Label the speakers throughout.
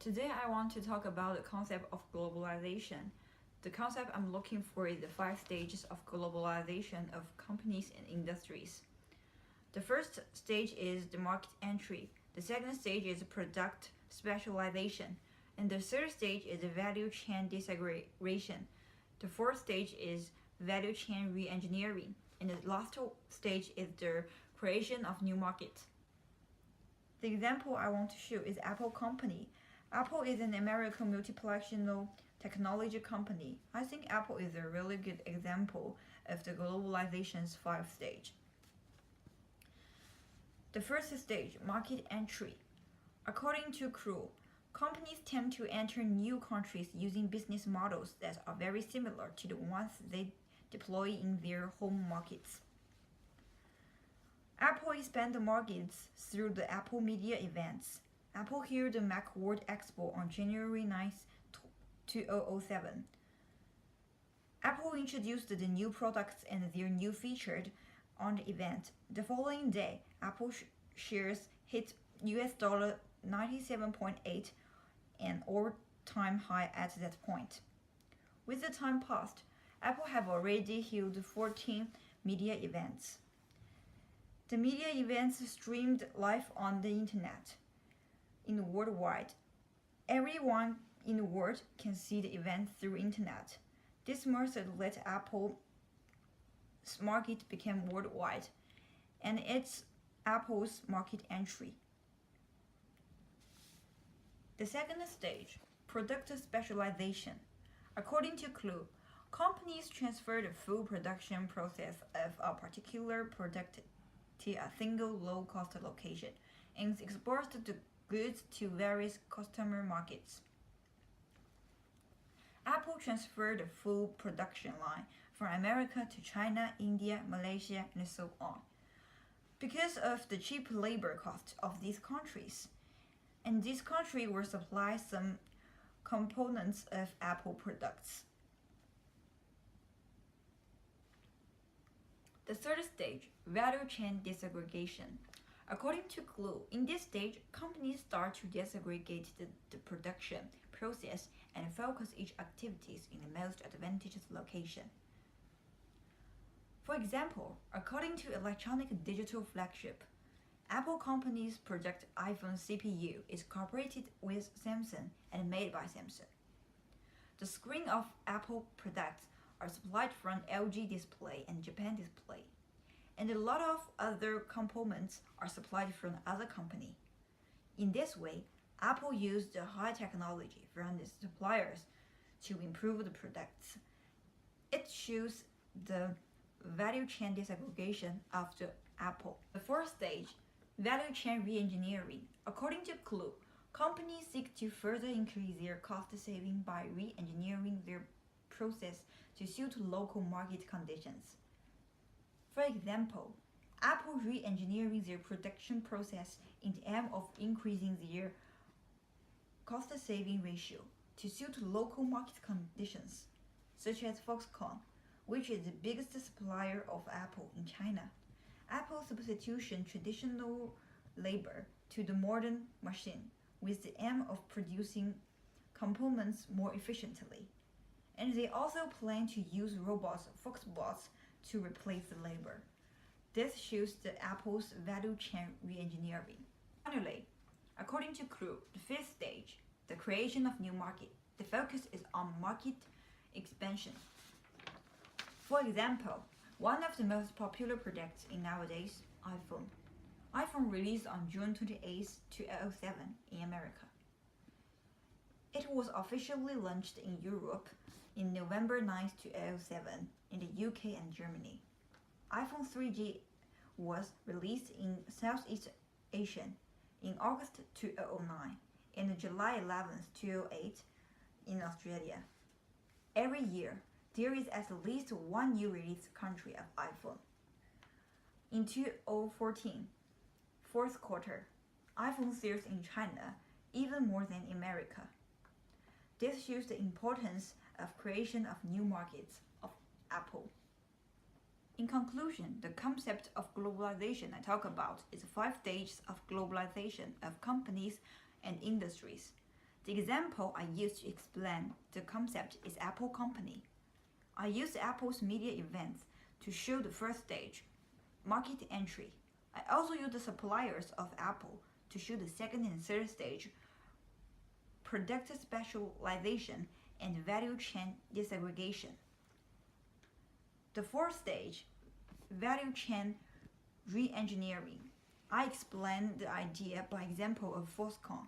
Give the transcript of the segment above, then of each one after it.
Speaker 1: Today I want to talk about the concept of globalization. The concept I'm looking for is the 5 stages of globalization of companies and industries. The first stage is the market entry. The second stage is product specialization. And the third stage is the value chain disaggregation. The fourth stage is value chain re-engineering. And the last stage is the creation of new markets. The example I want to show is Apple Company. Apple is an American multinational technology company. I think Apple is a really good example of the globalization's 5 stage. The first stage, market entry. According to Crew, companies tend to enter new countries using business models that are very similar to the ones they deploy in their home markets. Apple expand the markets through the Apple Media events. Apple held the Macworld Expo on January 9, 2007. Apple introduced the new products and their new features on the event. The following day, Apple shares hit $97.8, an all-time high at that point. With the time passed, Apple have already held 14 media events. The media events streamed live on the internet. Worldwide, everyone in the world can see the event through internet. This method let Apple's market become worldwide, and it's Apple's market entry. The second stage, product specialization. According to Clue, companies transfer the full production process of a particular product to a single low-cost location and export the goods to various customer markets. Apple transferred the full production line from America to China, India, Malaysia, and so on, because of the cheap labor cost of these countries. And these countries will supply some components of Apple products. The third stage, value chain disaggregation. According to Clue, in this stage, companies start to disaggregate the production process and focus each activities in the most advantageous location. For example, according to electronic digital flagship, Apple company's project iPhone CPU is cooperated with Samsung and made by Samsung. The screen of Apple products are supplied from LG Display and Japan Display, and a lot of other components are supplied from other company. In this way, Apple used the high technology from the suppliers to improve the products. It shows the value chain disaggregation of the Apple. The fourth stage, value chain re-engineering. According to Clue, companies seek to further increase their cost saving by re-engineering their process to suit local market conditions. For example, Apple re-engineering their production process in the aim of increasing their cost-saving ratio to suit local market conditions, such as Foxconn, which is the biggest supplier of Apple in China. Apple substitution traditional labor to the modern machine with the aim of producing components more efficiently. And they also plan to use robots, Foxbots, to replace the labor. This shows the Apple's value chain re-engineering. Finally, according to Crew, the fifth stage, the creation of new market. The focus is on market expansion. For example, one of the most popular products in nowadays, iPhone. iPhone released on June 28, 2007 in America. It was officially launched in Europe in November 9, 2007 in the UK and Germany. iPhone 3G was released in Southeast Asia in August 2009 and July 11, 2008 in Australia. Every year, there is at least one new release country of iPhone. In 2014, fourth quarter, iPhone sales in China even more than America. This shows the importance of creation of new markets of Apple. In conclusion, the concept of globalization I talk about is 5 stages of globalization of companies and industries. The example I used to explain the concept is Apple Company. I used Apple's media events to show the first stage, market entry. I also used the suppliers of Apple to show the second and third stage, product specialization and value chain disaggregation. The fourth stage, value chain re-engineering. I explained the idea by example of Foxconn.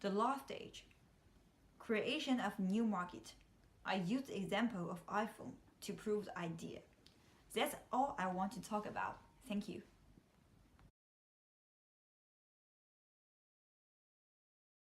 Speaker 1: The last stage, creation of new market. I used the example of iPhone to prove the idea. That's all I want to talk about. Thank you.